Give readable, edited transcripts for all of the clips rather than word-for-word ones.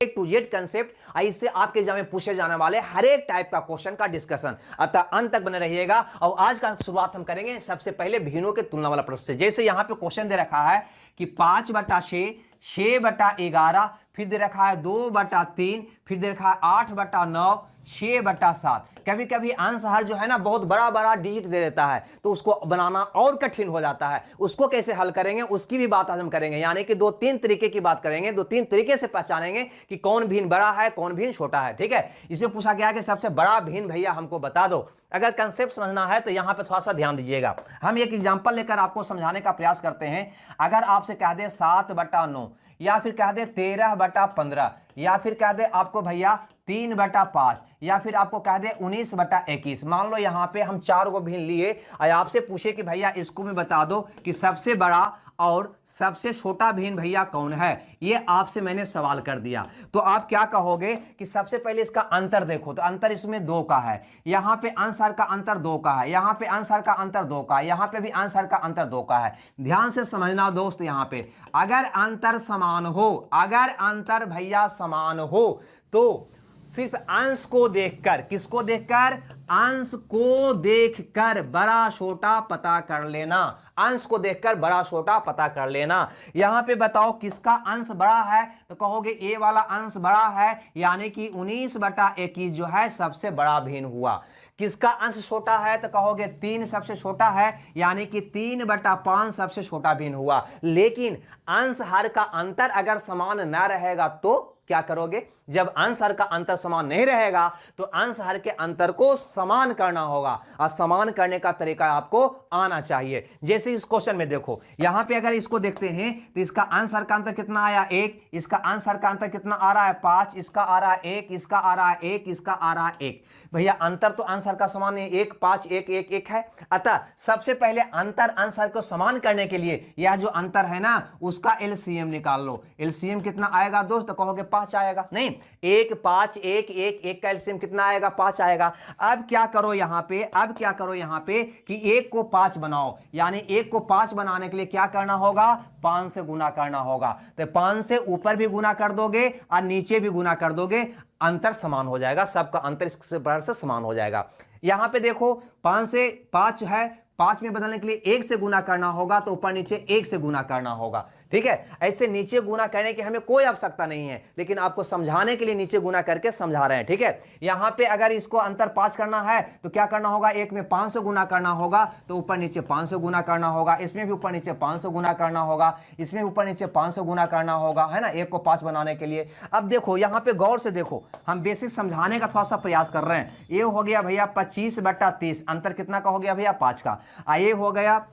To Z concept इससे आपके exam में पूछे जाने वाले हर एक टाइप का क्वेश्चन का डिस्कशन, अतः अंत तक बने रहिएगा। और आज का शुरुआत हम करेंगे सबसे पहले भिन्नों के तुलना वाला प्रश्न से। जैसे यहां पे क्वेश्चन दे रखा है कि 5/6, 6/11, फिर दे रखा है 2/3, फिर दे रखा है 8/9, 6/7। कभी कभी आंसर जो है ना बहुत बड़ा बड़ा डिजिट दे देता है, तो उसको बनाना और कठिन हो जाता है। उसको कैसे हल करेंगे उसकी भी बात आज हम करेंगे, यानी कि 2-3 तरीके की बात करेंगे, 2-3 तरीके से पहचानेंगे कि कौन भिन्न बड़ा है कौन भिन्न छोटा है। ठीक है, इसमें पूछा गया कि सबसे बड़ा भिन्न भैया हमको बता दो। अगर कंसेप्ट समझना है तो यहां पे थोड़ा सा ध्यान दीजिएगा। हम एक एग्जांपल लेकर आपको समझाने का प्रयास करते हैं। अगर आपसे कह दे 7/9, या फिर कह दे 13/15, या फिर कह दे आपको भैया 3/5, या फिर आपको कह दे 19/21। मान लो यहां पे हम 4 को भिन्न लिए और आपसे पूछे कि भैया इसको भी बता दो कि सबसे बड़ा और सबसे छोटा भिन्न भैया कौन है। ये आपसे मैंने सवाल कर दिया, तो आप क्या कहोगे कि सबसे पहले इसका अंतर देखो, तो अंतर इसमें 2 का है, यहां पे आंसर का अंतर 2 का है, यहां पे आंसर का अंतर 2 का है, यहां पे भी आंसर का अंतर 2 का है। ध्यान से समझना दोस्त, यहां पे अगर अंतर समान हो, अगर अंतर भैया समान हो तो सिर्फ अंश को देखकर, किसको देखकर, अंश को देखकर बड़ा छोटा पता कर लेना, अंश को देखकर बड़ा छोटा पता कर लेना। यहां पे बताओ किसका अंश बड़ा है, तो कहोगे ए वाला अंश बड़ा है, यानी कि 19/21 जो है सबसे बड़ा भिन्न हुआ। किसका अंश छोटा है, तो कहोगे 3 सबसे छोटा है, यानी कि 3/5 सबसे छोटा भिन्न हुआ। लेकिन अंश हर का अंतर अगर समान न रहेगा तो क्या करोगे, जब अंश हर का अंतर समान नहीं रहेगा तो अंश हर के अंतर को समान करना होगा, और समान करने का तरीका आपको आना चाहिए। जैसे इस क्वेश्चन में देखो, यहां पे अगर इसको देखते हैं तो इसका अंश हर का अंतर कितना आया 1, इसका अंश हर का अंतर कितना आ रहा है 5, इसका आ रहा है 1, इसका आ रहा है 1, इसका आ रहा है 1। भैया अंतर तो अंश हर का समान है 1, 5, 1, 1, 1 है। अतः सबसे पहले अंतर अंश हर को समान करने के लिए यह जो अंतर है ना उसका एलसीएम निकाल लो। एलसीएम कितना आएगा दोस्त, तो कहोगे 5 आएगा, नहीं 1, 5, 1, 1, 1 का एलसीएम कितना आएगा 5 आएगा। अब क्या करो यहां पे, अब क्या करो यहां पे कि 1 को 5 बनाओ, यानी 1 को 5 बनाने के लिए क्या करना होगा, 5 से गुना करना होगा। तो 5 से ऊपर भी गुना कर दोगे और नीचे भी गुना कर दोगे, अंतर समान हो जाएगा, सबका अंतर इससे बराबर से समान हो जाएगा। यहां पे देखो 5 से 5 है, 5 में बदलने के लिए 1 से गुना करना होगा, तो ऊपर नीचे 1 से गुना करना होगा। ठीक है, ऐसे नीचे गुना करने की हमें कोई आवश्यकता नहीं है, लेकिन आपको समझाने के लिए नीचे गुना करके समझा रहे हैं। ठीक है, यहां पे अगर इसको अंतर 5 करना है तो क्या करना होगा, 1 में 5 से गुना करना होगा, तो ऊपर नीचे 5 से गुना करना होगा, इसमें भी ऊपर नीचे 5 से गुना करना होगा, इसमें ऊपर नीचे 5 से गुना करना होगा, है ना, 1 को 5 बनाने के लिए। अब देखो यहां पे गौर से देखो, हम बेसिक समझाने का थोड़ा सा प्रयास कर रहे हैं। ये हो गया भैया 25/30, अंतर कितना का हो गया भैया 5 का। ये हो गया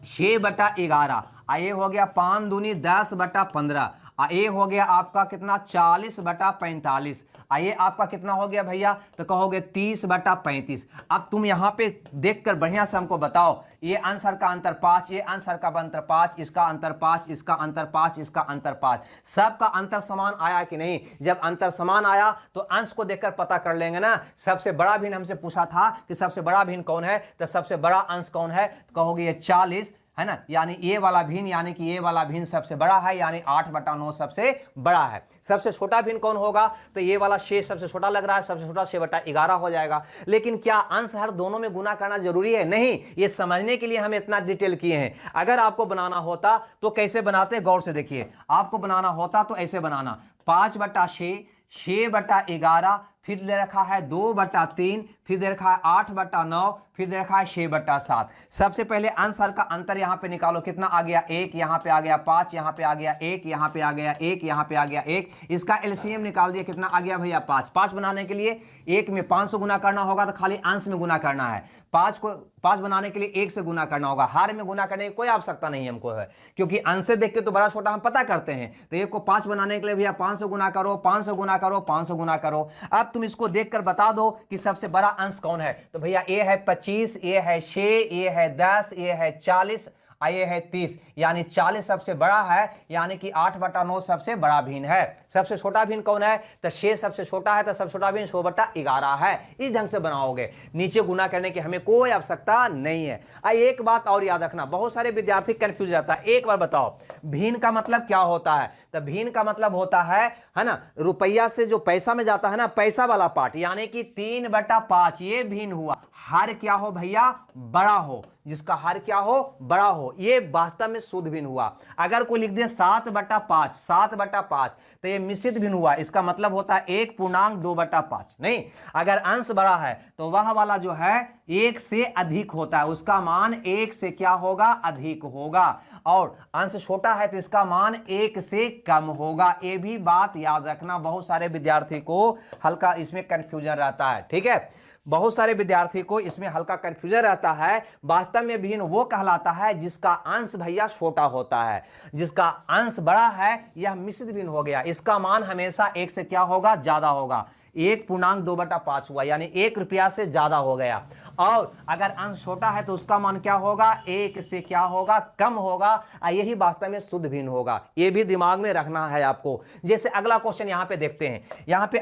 6/11, ये हो गया 5 दूनी 10/15, ये हो गया आपका कितना 40/45, ये आपका कितना हो गया भैया, तो कहोगे 30/35। अब तुम यहां पे देखकर बढ़िया से हमको बताओ, ये आंसर का अंतर 5, ये आंसर का अंतर 5, इसका अंतर 5, इसका अंतर 5, इसका अंतर 5, सबका अंतर समान आया कि नहीं। जब अंतर समान आया तो अंश को देखकर पता कर लेंगे ना। सबसे बड़ा भिन्न हमसे पूछा था कि सबसे बड़ा भिन्न कौन है, तो सबसे बड़ा अंश कौन है, तो कहोगे ये 40 है ना, यानी ये वाला भिन्न, यानी कि ये वाला भिन्न सबसे बड़ा है, यानी 8/9 सबसे बड़ा है। सबसे छोटा भिन्न कौन होगा, तो ये वाला 6 सबसे छोटा लग रहा है, सबसे छोटा 6/11 हो जाएगा। लेकिन क्या अंश हर दोनों में गुना करना जरूरी है, नहीं। ये समझने के लिए हम इतना डिटेल किए हैं। अगर आपको बनाना होता तो कैसे बनाते, गौर से देखिए, आपको बनाना होता तो ऐसे बनाना 5/6, 6/11, फिर दे रखा है 2/3, फिर दे रखा है 8/9, फिर दे रखा है 6/7। सबसे पहले आंसर का अंतर यहां पे निकालो, कितना आ गया 1, यहां पे आ गया 5, यहां पे आ गया 1, यहां पे आ गया 1, यहां पे आ गया 1। इसका एलसीएम निकाल दिया, कितना आ गया भैया 5। 5 बनाने के लिए 1 में 5 से गुना करना होगा, तो खाली अंश में गुना करना है। 5 को 5 बनाने के लिए 1 से गुना करना होगा, हर में गुना करने की कोई आवश्यकता नहीं हमको है, क्योंकि अंश से देख के तो बड़ा छोटा हम पता करते हैं। तो 1 को 5 बनाने के लिए भैया 5 से गुना करो, 5 से गुना करो, 5 से गुना करो। अब तुम इसको देखकर बता दो कि सबसे बड़ा अंश कौन है, तो भैया ये है 25, ये है 6, ये है 10, ये है 40, और ये है 30, यानी 40 सबसे बड़ा है, यानी कि 8/9 सबसे बड़ा भिन्न है। सबसे छोटा भिन्न कौन है? तो 6 सबसे छोटा है, तो सबसे छोटा भिन्न 100/11 है। इस ढंग से बनाओगे, नीचे गुना करने की हमें कोई आवश्यकता नहीं है। एक बात और याद रखना, बहुत सारे विद्यार्थी कंफ्यूज रहता है। एक बार बताओ भिन्न का मतलब क्या होता है? तो भिन्न का मतलब होता है ना, रुपया से जो पैसा में जाता है ना, पैसा वाला पार्ट, यानी कि 3/5 ये भिन्न हुआ। हर क्या हो भैया? बड़ा हो, जिसका हर क्या हो? बड़ा हो। ये वास्तव में शुद्ध भिन्न हुआ। अगर कोई लिख दे 7/5, 7/5, तो ये मिश्रित भिन्न हुआ। इसका मतलब होता है 1.2/5। नहीं, अगर अंश बड़ा है तो वह वाला जो है 1 से अधिक होता है, उसका मान 1 से क्या होगा? अधिक होगा। और अंश छोटा है तो इसका मान 1 से कम होगा। ये भी बात याद रखना, बहुत सारे विद्यार्थी को हल्का इसमें कंफ्यूजन रहता है। ठीक है, बहुत सारे विद्यार्थी को इसमें हल्का कंफ्यूजन रहता है। वास्तव में भिन्न वो कहलाता है जिसका अंश भैया छोटा होता है, जिसका अंश बड़ा है यह मिश्रित भिन्न हो गया। इसका मान हमेशा 1 से क्या होगा? ज्यादा होगा। 1.2/5 हुआ, यानी 1 रुपया से ज्यादा हो गया। और अगर अंश छोटा है तो उसका मान क्या होगा? 1 से क्या होगा? कम होगा। यही वास्तव में शुद्ध भिन्न होगा। यह भी दिमाग में रखना है आपको। जैसे अगला क्वेश्चन यहां पे देखते हैं,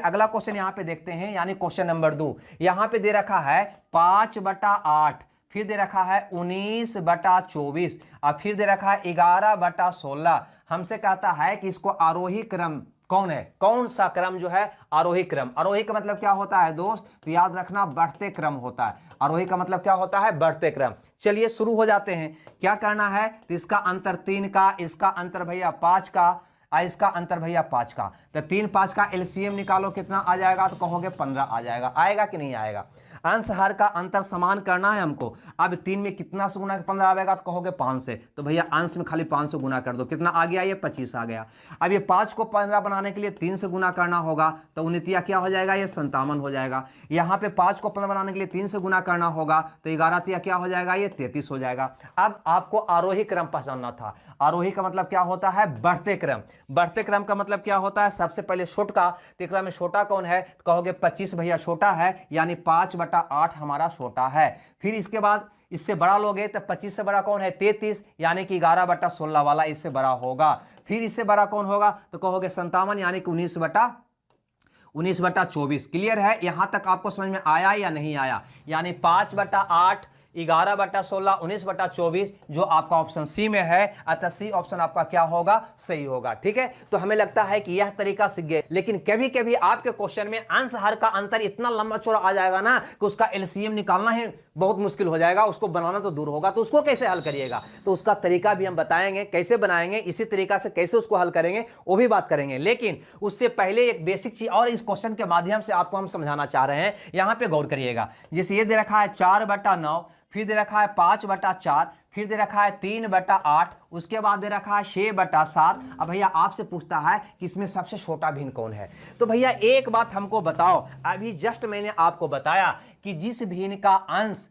अगला क्वेश्चन यहां पे देखते हैं, यानी क्वेश्चन नंबर 2। यहां पे दे रखा है 5/8, फिर दे रखा है 19/24, और फिर दे रखा है 11/16। हमसे कहता है कि इसको आरोही क्रम कौन है? कौन सा क्रम जो है आरोही क्रम? आरोही का मतलब क्या होता है दोस्त? तो याद रखना बढ़ते क्रम होता है। आरोही का मतलब क्या होता है? बढ़ते क्रम। चलिए शुरू हो जाते हैं। क्या करना है? तो इसका अंतर 3 का, इसका अंतर भैया 5 का, इसका अंतर भैया 5 का। तो 3 5 का एलसीएम निकालो, कितना आ जाएगा? तो कहोगे 15 आ जाएगा। आएगा कि नहीं आएगा? अंश हर का अंतर समान करना है हमको। अब 3 में कितना से गुना 15 आएगा? तो कहोगे 5 से। तो भैया अंश में खाली 5 से गुना कर दो, कितना आ गया? ये 25 आ गया। अब ये 5 को 15 बनाने के लिए 3 से गुना करना होगा, तो 29 क्या हो जाएगा? ये 57 हो जाएगा। यहाँ पे 5 को 15 बनाने के लिए 3 से गुना करना होगा, तो 11 क्या हो जाएगा? ये 33 हो जाएगा। अब आपको आरोही क्रम पहचानना था। आरोही का मतलब क्या होता है? बढ़ते क्रम। बढ़ते क्रम का मतलब क्या होता है? सबसे पहले छोटा, तीसरा में छोटा कौन है? तो कहोगे 25 भैया छोटा है, यानी 5/8 हमारा छोटा है। फिर इसके बाद इससे बड़ा लोगे तो 25 से बड़ा कौन है? 33, यानी कि 11/16 वाला इससे बड़ा होगा। फिर इससे बड़ा कौन होगा? तो कहोगे 57, यानी कि 19/24। क्लियर है? यहां तक आपको समझ में आया या नहीं आया? यानी 5/8, 11/16, 19/24 जो आपका ऑप्शन सी में है, अतः सी ऑप्शन आपका क्या होगा? सही होगा। ठीक है, तो हमें लगता है कि यह तरीका सीख गए। लेकिन कभी कभी आपके क्वेश्चन में अंश हर का अंतर इतना लंबा चौड़ा आ जाएगा ना कि उसका एलसीएम निकालना ही बहुत मुश्किल हो जाएगा, उसको बनाना तो दूर होगा। तो उसको कैसे हल करिएगा? तो उसका तरीका भी हम बताएंगे, कैसे बनाएंगे, इसी तरीका से कैसे उसको हल करेंगे वो भी बात करेंगे। लेकिन उससे पहले एक बेसिक चीज और इस क्वेश्चन के माध्यम से आपको हम समझाना चाह रहे हैं, यहां पे गौर करिएगा। जैसे ये दे रखा है 4/9, फिर दे रखा है 5/4, फिर दे रखा है 3/8, उसके बाद दे रखा है 6/7। अब भैया आपसे पूछता है कि इसमें सबसे छोटा भिन्न कौन है? तो भैया एक बात हमको बताओ, अभी जस्ट मैंने आपको बताया कि जिस भिन्न का अंश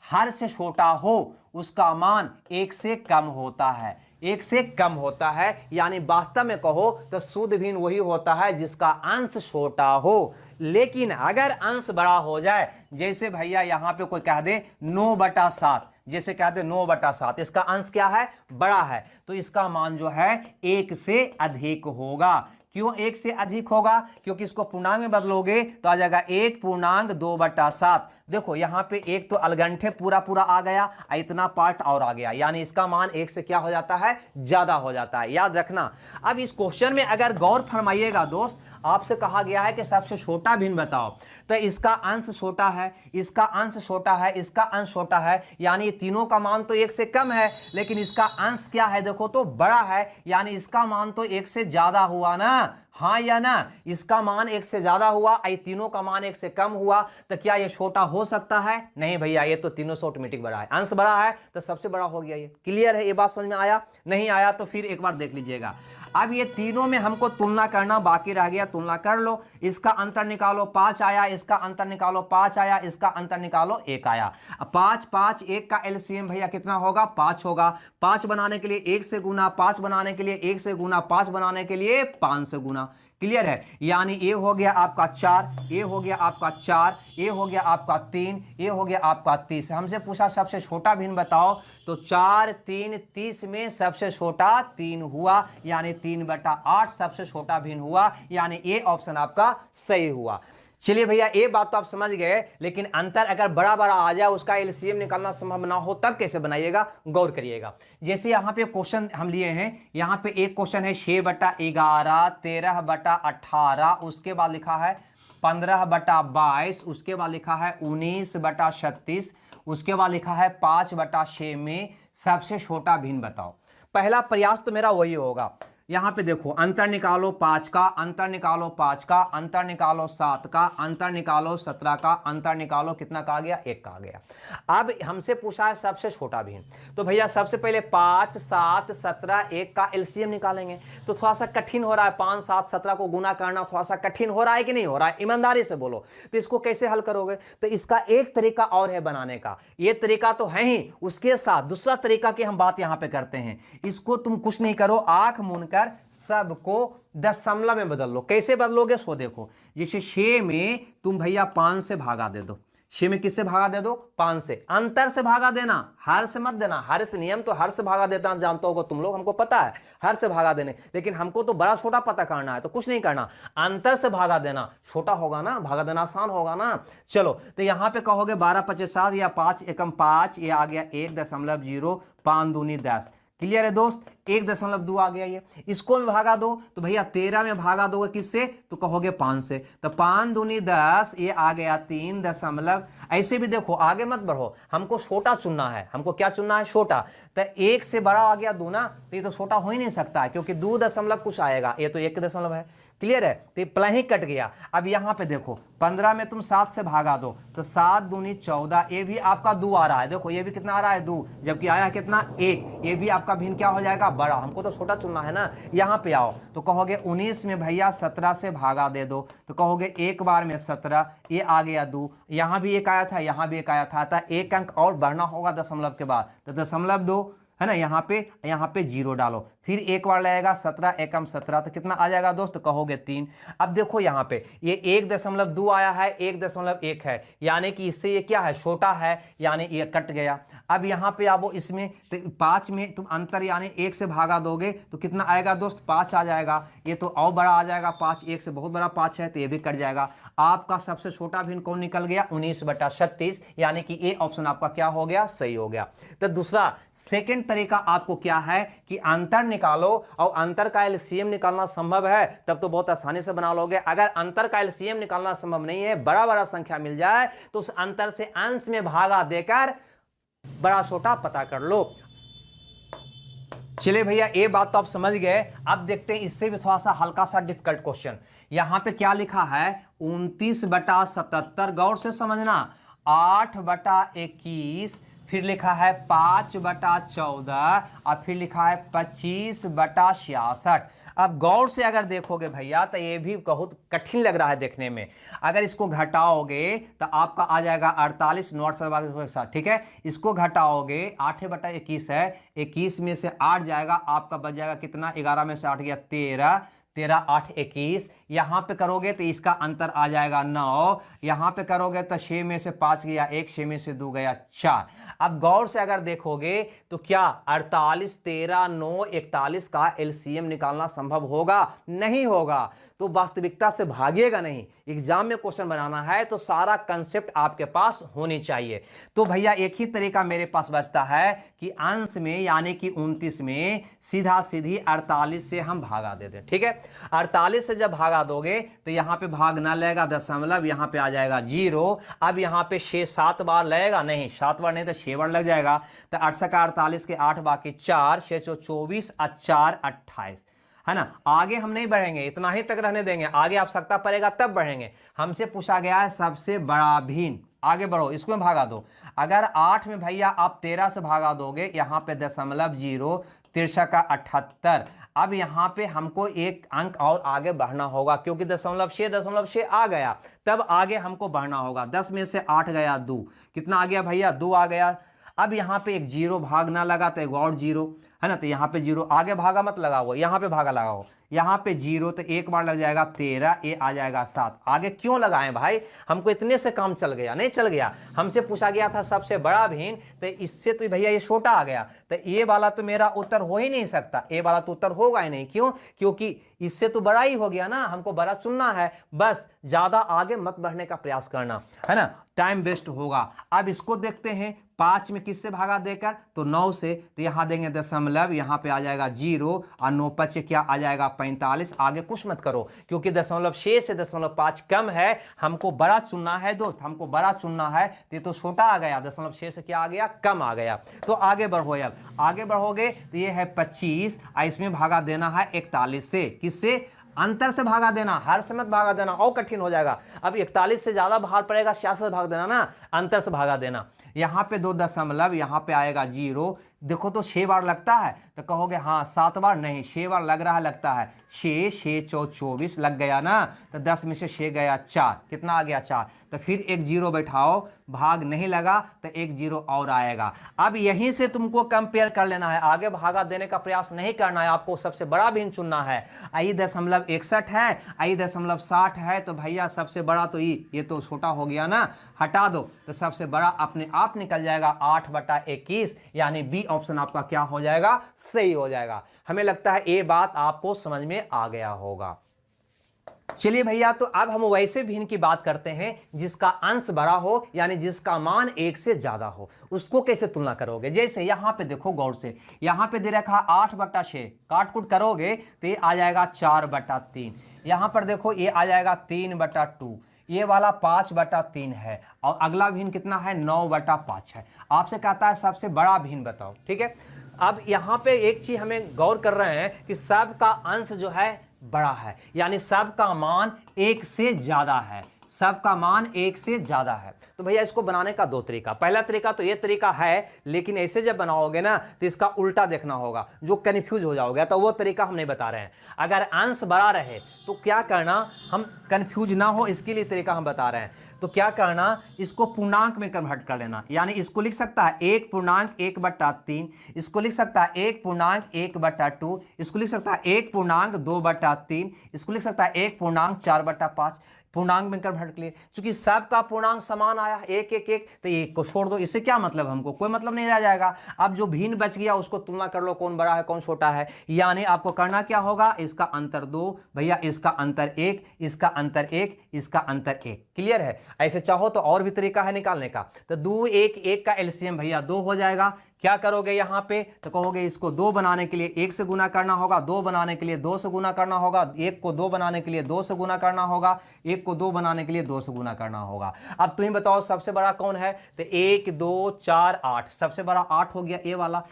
हर से छोटा हो उसका मान 1 से कम होता है। 1 से कम होता है, यानी वास्तव में कहो तो शुद्ध भिन्न वही होता है जिसका अंश छोटा हो। लेकिन अगर अंश बड़ा हो जाए, जैसे भैया यहां पे कोई कह दे 9/7, जैसे कह दे 9/7, इसका अंश क्या है? बड़ा है, तो इसका मान जो है 1 से अधिक होगा। क्यों 1 से अधिक होगा? क्योंकि इसको पूर्णांक में बदलोगे तो आ जाएगा 1.2/7। देखो यहां पे एक तो अलगंठे पूरा पूरा आ गया, इतना पार्ट और आ गया, यानी इसका मान 1 से क्या हो जाता है? ज्यादा हो जाता है। याद रखना। अब इस क्वेश्चन में अगर गौर फरमाइएगा दोस्त, आपसे कहा गया है कि सबसे छोटा भिन्न बताओ, तो इसका अंश छोटा है, इसका अंश छोटा है, इसका अंश छोटा है, यानी तीनों का मान तो 1 से कम है, लेकिन इसका अंश क्या है? देखो तो बड़ा है, यानी इसका मान तो 1 से ज्यादा हुआ ना। हाँ या ना? इसका मान 1 से ज्यादा हुआ, तीनों का मान 1 से कम हुआ, तो क्या ये छोटा हो सकता है? नहीं भैया, ये तो तीनों से ऑटोमेटिक बड़ा है। अंश बड़ा है तो सबसे बड़ा हो गया। ये क्लियर है? ये बात समझ में आया? नहीं आया तो फिर एक बार देख लीजिएगा। अब ये तीनों में हमको तुलना करना बाकी रह गया, तुलना कर लो। इसका अंतर निकालो 5 आया, इसका अंतर निकालो 5 आया, इसका अंतर निकालो 1 आया। 5 5 1 का एलसीएम भैया कितना होगा? 5 होगा। 5 बनाने के लिए 1 से गुना, 5 बनाने के लिए 1 से गुना, 5 बनाने के लिए 5 से गुना। क्लियर है, यानी ए हो गया आपका 4, ए हो गया आपका 4, ए हो गया आपका 3, ए हो गया आपका 30। हमसे पूछा सबसे छोटा भिन्न बताओ, तो 4 3 30 में सबसे छोटा 3 हुआ, यानी 3/8 सबसे छोटा भिन्न हुआ, यानी ए ऑप्शन आपका सही हुआ। चलिए भैया, ये बात तो आप समझ गए, लेकिन अंतर अगर बड़ा बड़ा आ जाए, उसका एलसीएम निकालना संभव ना हो, तब कैसे बनाइएगा, गौर करिएगा। जैसे यहाँ पे क्वेश्चन हम लिए हैं, यहाँ पे एक क्वेश्चन है 6/11, 13/18, उसके बाद लिखा है 15/22, उसके बाद लिखा है 19/36, उसके बाद लिखा है 5/6 में सबसे छोटा भिन्न बताओ। पहला प्रयास तो मेरा वही होगा। यहां पे देखो, अंतर निकालो 5 का, अंतर निकालो 5 का, अंतर निकालो 7 का, अंतर निकालो 17 का, अंतर निकालो कितना का आ गया, 1 का आ गया। अब हमसे पूछा है सबसे छोटा भिन्न, तो भैया सबसे पहले 5 7 17 1 का एलसीएम निकालेंगे। तो थोड़ा सा कठिन हो रहा है, 5 7 17 को गुना करना थोड़ा सा कठिन हो रहा है कि नहीं हो रहा है, ईमानदारी से बोलो। तो इसको कैसे हल करोगे, तो इसका एक तरीका और है बनाने का, ये तरीका तो है ही, उसके साथ दूसरा तरीका की हम बात यहां पे करते हैं। इसको तुम कुछ नहीं करो, आंख मूंद सबको दशमलव में बदल लो। कैसे बदलोगे, सो देखो, जैसे 6 में तुम भैया 5 से भागा दे दो, 6 में किससे भागा दे दो, 5 से। अंतर से भागा देना, हर से मत देना। हर से नियम तो हर से भागा देता जानते हो तुम लोग, हमको पता है हर से भागा देने, लेकिन हमको तो बड़ा छोटा पता करना है, तो कुछ नहीं करना, अंतर से भागा देना, छोटा होगा ना, भागा देना आसान होगा ना। चलो, तो यहां पे कहोगे 12 5 7 या 5 एकम 5, ये आ गया 1.0, 5 दूनी 10। क्लियर है दोस्त, 1.2 आ गया ये। इसको में भागा दो, तो भैया 13 में भागा दोगे किससे, तो कहोगे 5 से, तो 5 दूनी 10, ये आ गया 3 ऐसे भी देखो, आगे मत बढ़ो, हमको छोटा चुनना है, हमको क्या चुनना है, छोटा। तो 1 से बड़ा आ गया 2 ना, तो ये तो छोटा हो ही नहीं सकता है, क्योंकि 2 दशमलव कुछ आएगा, ये तो 1 दशमलव है। क्लियर है, तो प्ला ही कट गया। अब यहां पे देखो, 15 में तुम 7 से भागा दो, तो 7 दूनी 14, ये भी आपका 2 आ रहा है, देखो ये भी कितना आ रहा है, 2, जबकि आया कितना, 1, ये भी आपका भिन्न क्या हो जाएगा, बड़ा। हमको तो छोटा चुनना है ना। यहां पे आओ, तो कहोगे 19 में भैया 17 से भागा दे दो, तो कहोगे एक बार में 17, ये आ गया 2, यहां भी एक आया था, यहां भी एक आया था, तो एक अंक और बढ़ना होगा दशमलव के बाद, तो 0.2 है ना, यहाँ पे 0 डालो, फिर एक बार लगेगा 17 एकम 17, तो कितना आ जाएगा दोस्त, कहोगे 3। अब देखो यहाँ पे ये 1.2 आया है, 1.1 है, यानी कि इससे ये क्या है, छोटा है, यानी ये कट गया। अब यहाँ पे आओ, इसमें तो 5 में तुम अंतर यानी 1 से भागा दोगे, तो कितना आएगा दोस्त, 5 आ जाएगा। ये तो और बड़ा आ जाएगा, 5 1 से बहुत बड़ा 5 है, तो ये भी कट जाएगा। आपका सबसे छोटा भिन्न कौन निकल गया, 19/36, यानी कि ए ऑप्शन आपका क्या हो गया, सही हो गया। तो दूसरा सेकंड तरीका आपको क्या है कि अंतर निकालो, और अंतर का एलसीएम निकालना संभव है, तब तो बहुत आसानी से बना लोगे। अगर अंतर का एलसीएम निकालना संभव नहीं है, बड़ा बड़ा संख्या मिल जाए, तो उस अंतर से अंश में भागा देकर बड़ा छोटा पता कर लो। चलिए भैया, ये बात तो आप समझ गए। अब देखते हैं इससे भी थोड़ा सा हल्का सा डिफिकल्ट क्वेश्चन। यहां पे क्या लिखा है, 29/77, गौर से समझना, 8/21, फिर लिखा है 5/14, और फिर लिखा है 25/66। अब गौर से अगर देखोगे भैया, तो ये भी बहुत कठिन लग रहा है देखने में। अगर इसको घटाओगे तो आपका आ जाएगा 48, नोट के साथ, ठीक है। इसको घटाओगे, 8/21 है, 21 में से 8 जाएगा, आपका बच जाएगा कितना, 11 में से 8 गया 13, 13 8 21। यहां पे करोगे तो इसका अंतर आ जाएगा 9, यहां पे करोगे तो 6 में से 5 गया 1, 6 में से 2 गया 4। अब गौर से अगर देखोगे तो क्या 48 13 9 41 का एलसीएम निकालना संभव होगा, नहीं होगा। तो वास्तविकता से भागिएगा नहीं, एग्जाम में क्वेश्चन बनाना है तो सारा कंसेप्ट आपके पास होनी चाहिए। तो भैया एक ही तरीका मेरे पास बचता है कि अंश में यानी कि 29 में सीधा सीधी 48 से हम भागा देते हैं, ठीक है। 48 से जब भागा दोगे तो यहां पे भाग ना लगेगा दशमलव, यहां पे आ जाएगा 0। अब यहां पे 6 7 बार लगेगा, नहीं 7 बार नहीं तो 6 बार लग जाएगा। तो 8 का 48 के 8 बाकी 4, 6 24 और 4 28, है ना। आगे हम नहीं बढ़ेंगे, इतना ही तक रहने देंगे, आगे आवश्यकता पड़ेगा तब बढ़ेंगे। हमसे पूछा गया है सबसे बड़ा भिन्न, आगे बढ़ो, इसको में भागा दो। अगर 8 में भैया आप 13 से भागा दोगे, यहां पे दशमलव 0, 13 का 78। अब यहां पे हमको एक अंक और आगे बढ़ना होगा, क्योंकि दशमलव 6 आ गया, तब आगे हमको बढ़ना होगा। 10 में से 8 गया 2, कितना आ गया भैया, 2 आ गया। अब यहां पे एक 0 भाग ना लगा तो एक और 0, है है ना। तो यहाँ पे 0 आगे भागा मत लगाओ, यहाँ पे भागा लगाओ, यहाँ पे 0 तो एक बार लग जाएगा 13, ये आ जाएगा 7। आगे क्यों लगाएं भाई, हमको इतने से काम चल गया, नहीं चल गया। हमसे पूछा गया था सबसे बड़ा भिन्न, तो इससे तो भैया ये छोटा आ गया, तो ये वाला तो मेरा उत्तर हो ही नहीं सकता, ये वाला तो उत्तर होगा ही नहीं। क्यों? क्योंकि इससे तो बड़ा ही हो गया ना, हमको बड़ा चुनना है, बस ज्यादा आगे मत बढ़ने का प्रयास करना, है ना, टाइम वेस्ट होगा। अब इसको देखते हैं 5 में किससे भागा देकर, तो 9 से, तो यहां देंगे दशमलव, यहां पे आ जाएगा 0 और 9 5 क्या आ जाएगा 45। आगे कुछ मत करो क्योंकि 0.6 से 0.5 कम है, हमको बड़ा चुनना है दोस्त, हमको बड़ा चुनना है। ये तो छोटा आ गया, 0.6 से क्या आ गया, कम आ गया। तो आगे बढ़ो, अब आगे बढ़ोगे तो ये है 25, इसमें भागा देना है 41 से, किससे, अंतर से भागा देना, हर से मत भागा देना, और कठिन हो जाएगा। अब 41 से ज्यादा भार पड़ेगा, 66 से भाग देना ना, अंतर से भागा देना। यहां पे 2 दशमलव, यहां पे आएगा 0, देखो तो 6 बार लगता है, तो कहोगे हाँ 7 बार नहीं, 6 बार लग रहा है, लगता है 6 6 24 लग गया ना, तो 10 में से 6 गया 4, कितना आ गया 4, तो फिर एक 0 बैठाओ, भाग नहीं लगा तो एक 0 और आएगा। अब यहीं से तुमको कंपेयर कर लेना है, आगे भागा देने का प्रयास नहीं करना है, आपको सबसे बड़ा भिन्न चुनना है। आई 0.61 है, आई 0.60 है, तो भैया सबसे बड़ा तो ये तो छोटा हो गया ना, हटा दो, तो सबसे बड़ा अपने आप निकल जाएगा 8/21, यानी बी ऑप्शन आपका क्या हो जाएगा, सही हो जाएगा। हमें लगता है ये बात आपको समझ में आ गया होगा। चलिए भैया, तो अब हम वैसे भिन्न की बात करते हैं जिसका अंश बड़ा हो, यानी जिसका मान 1 से ज्यादा हो। उसको कैसे तुलना करोगे, जैसे यहां पे देखो गौर से, यहां पे दे रखा 8/6, काट कूट करोगे तो ये आ जाएगा 4/3। यहां पर देखो ये आ जाएगा 3/2, ये वाला 5/3 है, और अगला भिन्न कितना है, 9/5 है। आपसे कहता है सबसे बड़ा भिन्न बताओ, ठीक है। अब यहां पे एक चीज हमें गौर कर रहे हैं कि सब का अंश जो है बड़ा है, यानी सब का मान 1 से ज्यादा है, सब का मान 1 से ज्यादा है। तो भैया इसको बनाने का 2 तरीका, पहला तरीका तो ये तरीका है, लेकिन ऐसे जब बनाओगे ना तो इसका उल्टा देखना होगा, जो कंफ्यूज हो जाओगे, तो वो तरीका हम नहीं बता रहे हैं। अगर अंश बड़ा रहे तो क्या करना, हम कंफ्यूज ना हो इसके लिए तरीका हम बता रहे हैं। तो क्या करना, इसको पूर्णांक में कन्वर्ट कर लेना, यानी इसको लिख सकता है 1.1/3, इसको लिख सकता है 1.1/2, इसको लिख सकता है 1.2/3, इसको लिख सकता है 1.4/5, पूर्णांक में कन्वर्ट कर लिए। चूंकि सबका पूर्णांक समान आया 1 1 1, तो एक को छोड़ दो, इससे क्या मतलब, हमको कोई मतलब नहीं रह जाएगा। अब जो भिन्न बच गया उसको तुलना कर लो, कौन बड़ा है कौन छोटा है। यानी आपको करना क्या होगा, इसका अंतर 2, भैया इसका अंतर 1, इसका अंतर 1, इसका अंतर 1। क्लियर है। ऐसे चाहो तो और भी तरीका है निकालने का, तो 2 1 1 का एलसीएम भैया 2 हो जाएगा। क्या करोगे यहां पे, तो कहोगे इसको 2 बनाने के लिए 1 से गुना करना होगा, 2 बनाने के लिए 2 से गुना करना होगा, 1 को 2 बनाने के लिए 2 से गुना करना होगा, 1 को 2 बनाने के लिए 2 से गुना करना होगा। अब तुम्हें बताओ सबसे बड़ा कौन है, तो 1 2 4 8, सबसे बड़ा 8 हो गया, ए वाला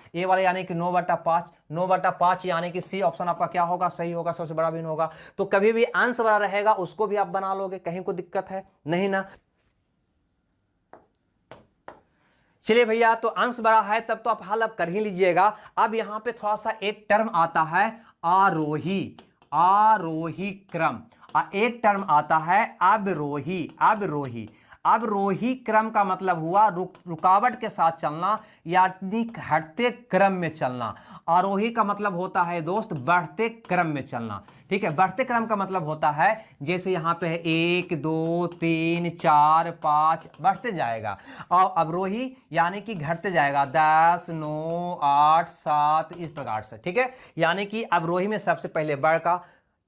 यानी कि 9/5, 9/5 यानी कि सी ऑप्शन आपका क्या होगा, सही होगा, सबसे बड़ा भिन्न होगा। तो कभी भी अंश बड़ा रहेगा उसको भी आप बना लोगे, कहीं कोई दिक्कत है नहीं ना। चलिए भैया, तो अंश बड़ा है तब तो आप हल अब कर ही लीजिएगा। अब यहां पे थोड़ा सा एक टर्म आता है आरोही, आरोही क्रम, एक टर्म आता है अवरोही, अवरोही। अवरोही क्रम का मतलब हुआ रुकावट के साथ चलना, यानी घटते क्रम में चलना। आरोही का मतलब होता है दोस्त बढ़ते क्रम में चलना, ठीक है। बढ़ते क्रम का मतलब होता है जैसे यहां पे है 1 2 3 4 5 बढ़ते जाएगा, और अवरोही यानी कि घटते जाएगा 10 9 8 7 इस प्रकार से, ठीक है। यानी कि अवरोही में सबसे पहले बढ़ का,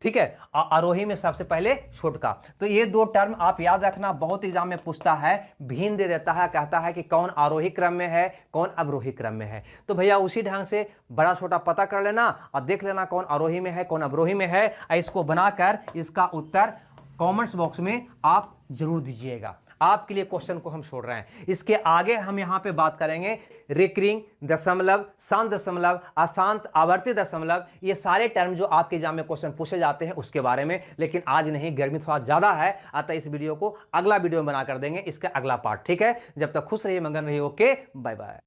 ठीक है, आरोही में सबसे पहले छोटका। तो ये 2 टर्म आप याद रखना, बहुत एग्जाम में पूछता है, भिन्न दे देता है, कहता है कि कौन आरोही क्रम में है कौन अवरोही क्रम में है। तो भैया उसी ढंग से बड़ा छोटा पता कर लेना और देख लेना कौन आरोही में है कौन अवरोही में है। इसको बनाकर इसका उत्तर कमेंट्स बॉक्स में आप जरूर दीजिएगा, आपके लिए क्वेश्चन को हम छोड़ रहे हैं। इसके आगे हम यहां पे बात करेंगे रिकरिंग दशमलव, शांत दशमलव, अशांत आवर्ती दशमलव, ये सारे टर्म जो आपके एग्जाम में क्वेश्चन पूछे जाते हैं उसके बारे में। लेकिन आज नहीं, गर्मी थोड़ा ज्यादा है, अतः इस वीडियो को अगला वीडियो में बना कर देंगे, इसका अगला पार्ट, ठीक है। जब तक खुश रहिए, मगन रहिए, ओके, बाय बाय।